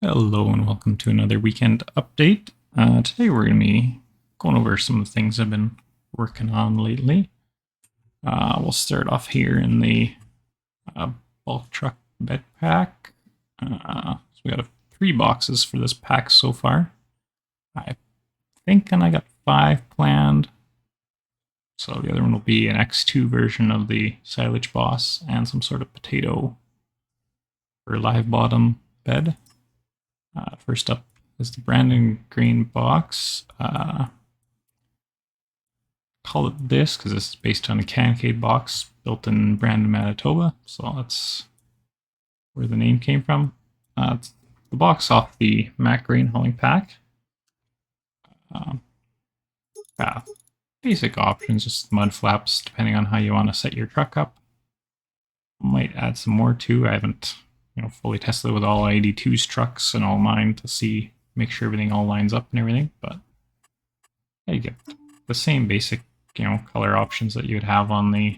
Hello and welcome to another weekend update. Today we're going to be going over some of the things I've been working on lately. We'll start off here in the uh, bulk truck bed pack. So we got 3 boxes for this pack so far. I think I got 5 planned. So the other one will be an X2 version of the silage boss and some sort of potato or live bottom bed. First up is the Brandon Green box. Call it this because this is based on a Cancade box built in Brandon, Manitoba. So that's where the name came from. It's the box off the Mack grain hauling pack. Yeah, basic options, just mud flaps, depending on how you want to set your truck up. Might add some more too. I haven't fully tested it with all 82's trucks and all mine to make sure everything all lines up and everything, but yeah, you get the same basic color options that you would have on the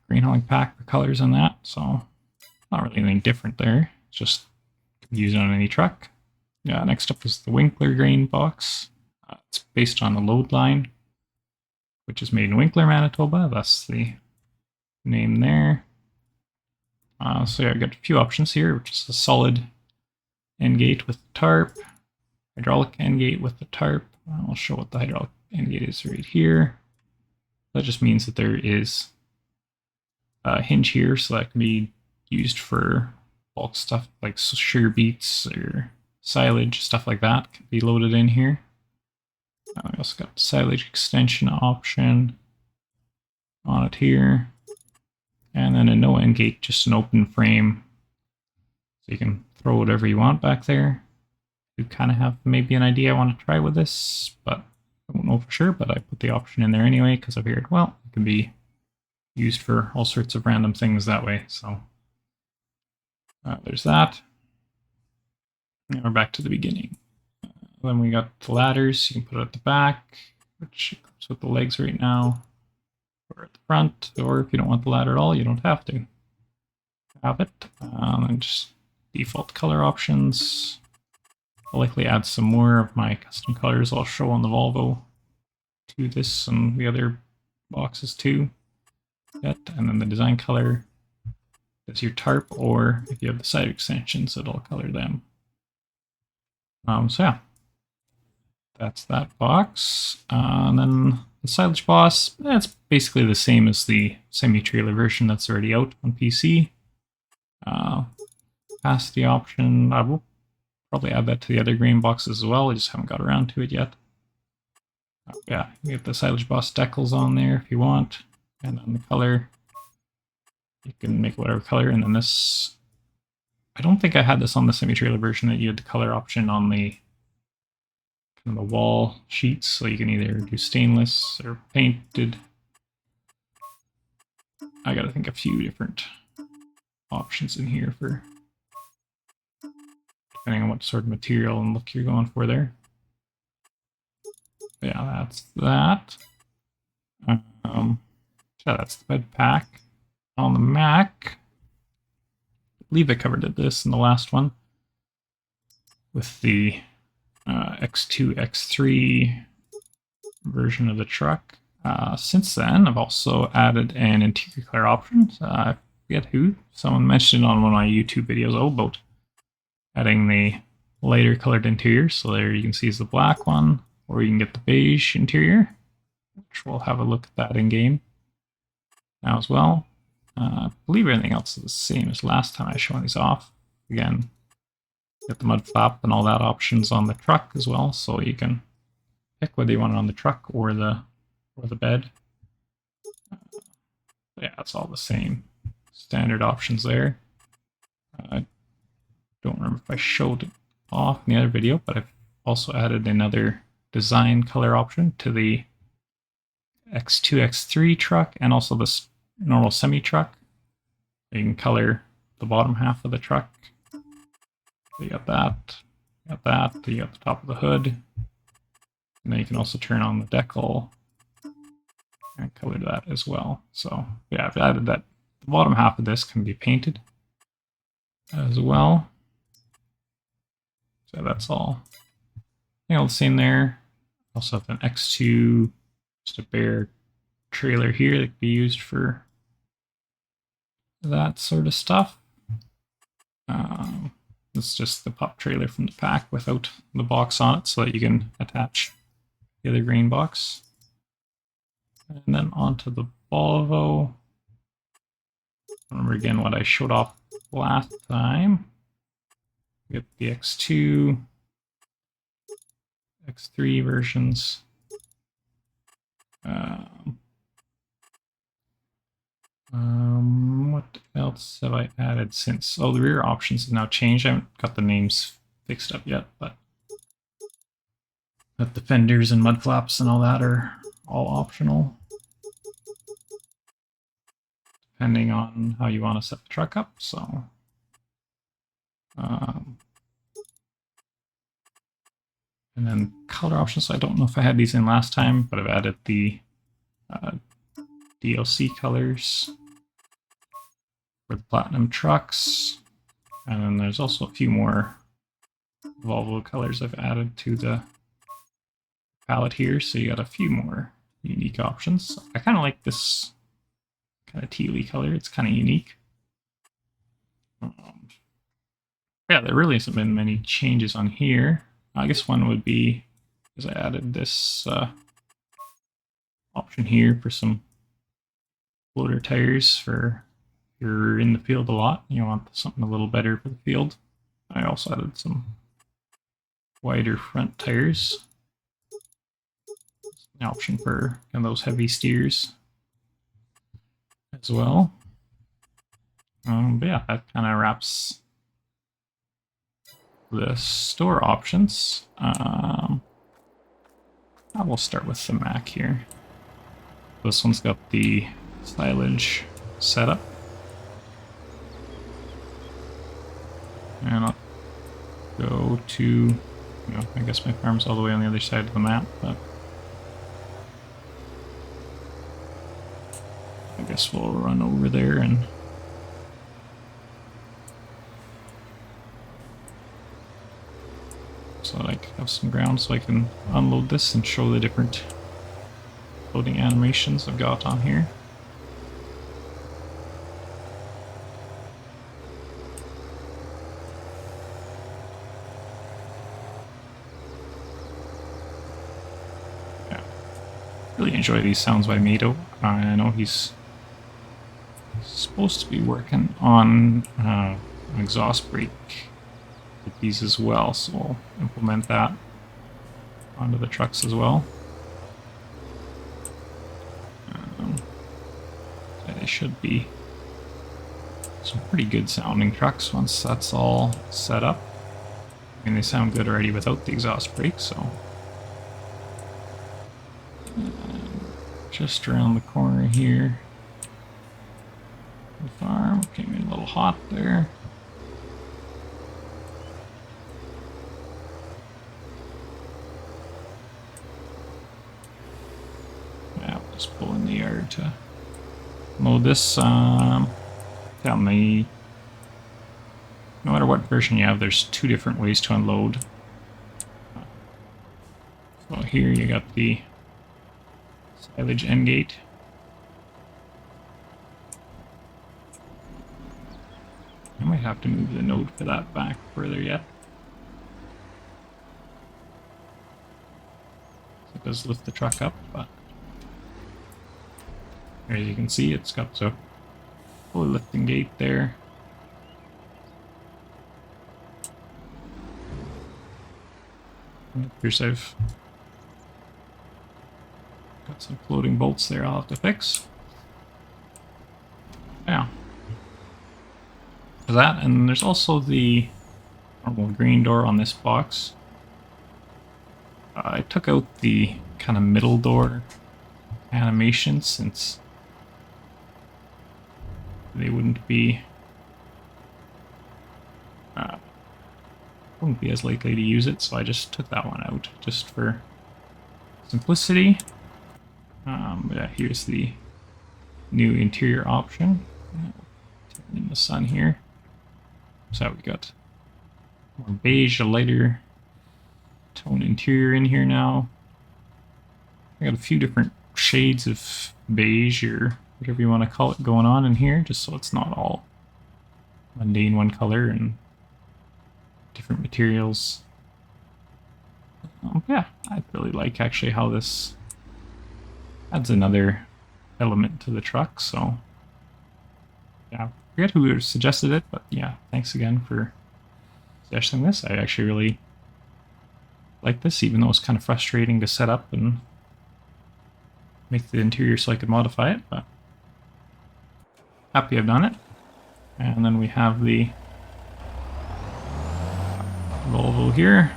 green hauling pack, the colors on that. So not really anything different there. It's just use it on any truck. Yeah, next up is the Winkler grain box. It's based on the load line, which is made in Winkler, Manitoba. That's the name there. So yeah, I've got a few options here, which is a solid end gate with the tarp, hydraulic end gate with the tarp. I'll show what the hydraulic end gate is right here. That just means that there is a hinge here, so that can be used for bulk stuff like sugar beets or silage, stuff like that can be loaded in here. We also got silage extension option on it here. And then a no end gate, just an open frame. So you can throw whatever you want back there. You kind of have maybe an idea I want to try with this, but I won't know for sure, but I put the option in there anyway because I figured, well, it can be used for all sorts of random things that way. So there's that. Now we're back to the beginning. Then we got the ladders. You can put it at the back, which comes with the legs right now, or at the front, or if you don't want the ladder at all, you don't have to have it. And just default color options. I'll likely add some more of my custom colors I'll show on the Volvo to this and the other boxes too. And then the design color is your tarp, or if you have the side extensions, it'll color them. So yeah, that's that box. And then the silage boss, that's basically the same as the semi-trailer version that's already out on PC. Capacity option, I will probably add that to the other green boxes as well. I just haven't got around to it yet. Yeah, you have the silage boss decals on there if you want. And then the color, you can make whatever color. And then this, I don't think I had this on the semi-trailer version, that you had the color option on the kind of the wall sheets. So you can either do stainless or painted. I gotta think a few different options in here for depending on what sort of material and look you're going for there. Yeah, that's that. Yeah, that's the bed pack. On the Mack, I believe I covered this in the last one with the X2, X3 version of the truck. Since then, I've also added an interior color option. I forget who. Someone mentioned on one of my YouTube videos about adding the lighter colored interior. So there you can see is the black one, or you can get the beige interior, which we'll have a look at that in game now as well. I believe everything else is the same as last time I showed these off. Again, get the mud flap and all that options on the truck as well, so you can pick whether you want it on the truck or the bed. Yeah, it's all the same standard options there. I don't remember if I showed it off in the other video, but I've also added another design color option to the X2, X3 truck and also the normal semi truck. You can color the bottom half of the truck. So you got that, you got the top of the hood, and then you can also turn on the decal and color that as well. So yeah, I've added that. The bottom half of this can be painted. as well. So that's all. All the same there. Also have an X2, just a bare trailer here that could be used for that sort of stuff. It's just the pup trailer from the pack without the box on it so that you can attach the other grain box. And then onto the Volvo. Remember again what I showed off last time. We get the X2, X3 versions. What else have I added since? Oh, the rear options have now changed. I haven't got the names fixed up yet, but the fenders and mud flaps and all that are all optional, depending on how you want to set the truck up. So, and then color options. So I don't know if I had these in last time, but I've added the DLC colors for the Platinum trucks. And then there's also a few more Volvo colors I've added to the palette here. So you got a few more unique options. I kind of like this kind of tealy color. It's kind of unique. Yeah, there really hasn't been many changes on here. I guess one would be, because I added this option here for some floater tires for if you're in the field a lot. You want something a little better for the field. I also added some wider front tires. An option for kind of those heavy steers as well. But yeah, that kind of wraps the store options. I will start with the Mack here. This one's got the silage setup. And I'll go to, I guess my farm's all the way on the other side of the map, but I guess we'll run over there and so that I can have some ground so I can unload this and show the different loading animations I've got on here. Yeah, really enjoy these sounds by Mito. I know he's supposed to be working on an exhaust brake with these as well, so we'll implement that onto the trucks as well. They should be some pretty good sounding trucks once that's all set up. I mean, they sound good already without the exhaust brake, so. Just around the corner here. The farm came in a little hot there. Yeah, we'll just pull in the yard to load this. No matter what version you have, there's two different ways to unload. So here you got the silage end gate. I might have to move the node for that back further yet. So it does lift the truck up, but as you can see, it's got the fully lifting gate there. Here's I've got some floating bolts there I'll have to fix. Yeah. For that, and there's also the normal green door on this box. I took out the kind of middle door animation since they wouldn't be as likely to use it, so I just took that one out just for simplicity. But yeah, here's the new interior option. Turn in the sun here. So we got more beige, a lighter tone interior in here now. I got a few different shades of beige or whatever you want to call it going on in here, just so it's not all mundane one color and different materials. Yeah, I really like actually how this adds another element to the truck, so yeah, I forget who suggested it, but yeah, thanks again for suggesting this. I actually really like this, even though it's kind of frustrating to set up and make the interior so I could modify it, but happy I've done it. And then we have the Volvo here.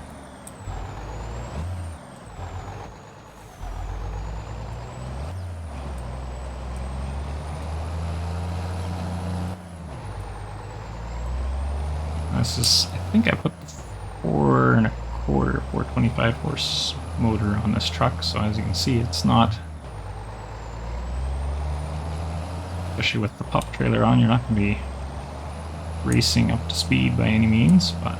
This is, I think I put the 4 1/4, 425 horse motor on this truck, so as you can see, it's not, especially with the pup trailer on, you're not going to be racing up to speed by any means, but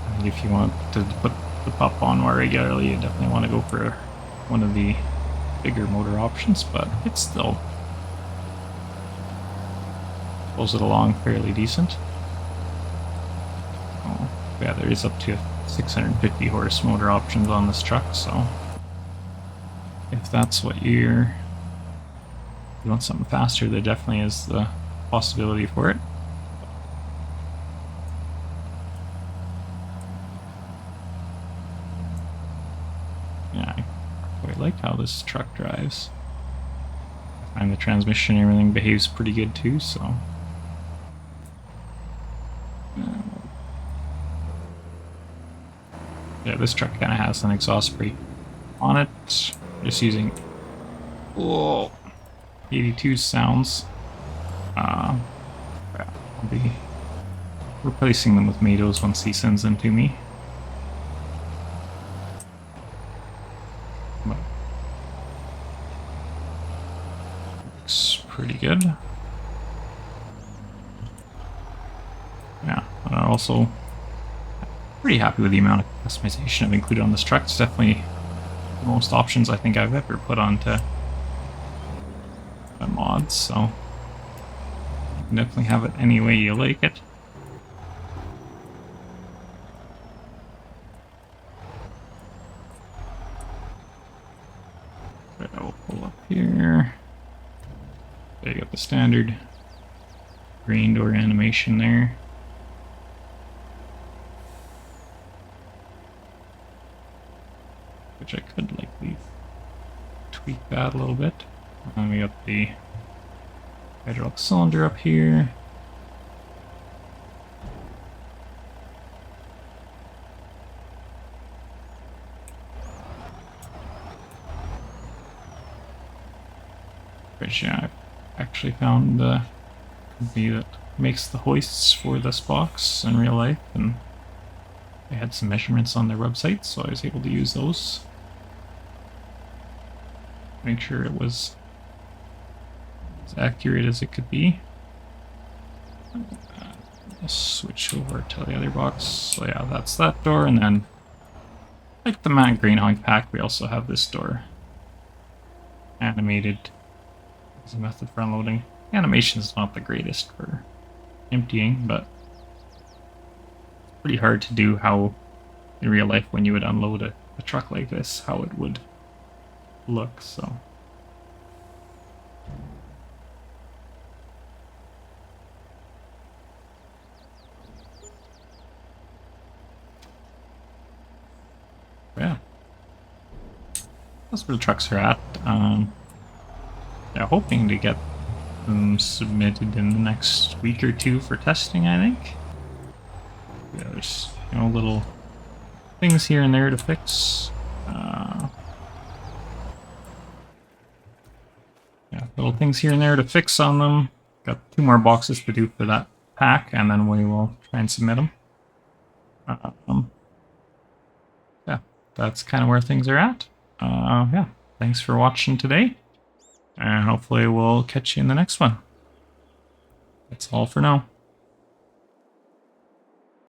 I think if you want to put the pup on more regularly, you definitely want to go for one of the bigger motor options, but it still pulls it along fairly decent. Oh, yeah, there is up to 650 horse motor options on this truck, so if that's what you want something faster, there definitely is the possibility for it. Yeah, I quite like how this truck drives. I find the transmission and everything behaves pretty good too, so yeah, this truck kind of has an exhaust brake on it. Just using 82 sounds. I'll be replacing them with Matos once he sends them to me. But looks pretty good. Yeah, and I'm also pretty happy with the amount of customization I've included on this truck. It's definitely the most options I think I've ever put onto a mod, so you can definitely have it any way you like it. Right, I will pull up here. There you got the standard grain door animation there. Which I could likely tweak that a little bit. And we got the hydraulic cylinder up here. Which yeah, I've actually found the company that makes the hoists for this box in real life, and they had some measurements on their website, so I was able to use those. Make sure it was as accurate as it could be. I'll switch over to the other box. So yeah, that's that door, and then like the Mack Greenhawk pack, we also have this door animated as a method for unloading. Animation is not the greatest for emptying, but it's pretty hard to do how in real life when you would unload a truck like this, how it would look, so. Yeah. That's where the trucks are at. Yeah, hoping to get them submitted in the next week or two for testing, I think. Yeah, there's, you know, little things here and there to fix. Yeah, little things here and there to fix on them. Got 2 more boxes to do for that pack, and then we will try and submit them. Yeah, that's kind of where things are at. Yeah, thanks for watching today. And hopefully we'll catch you in the next one. That's all for now.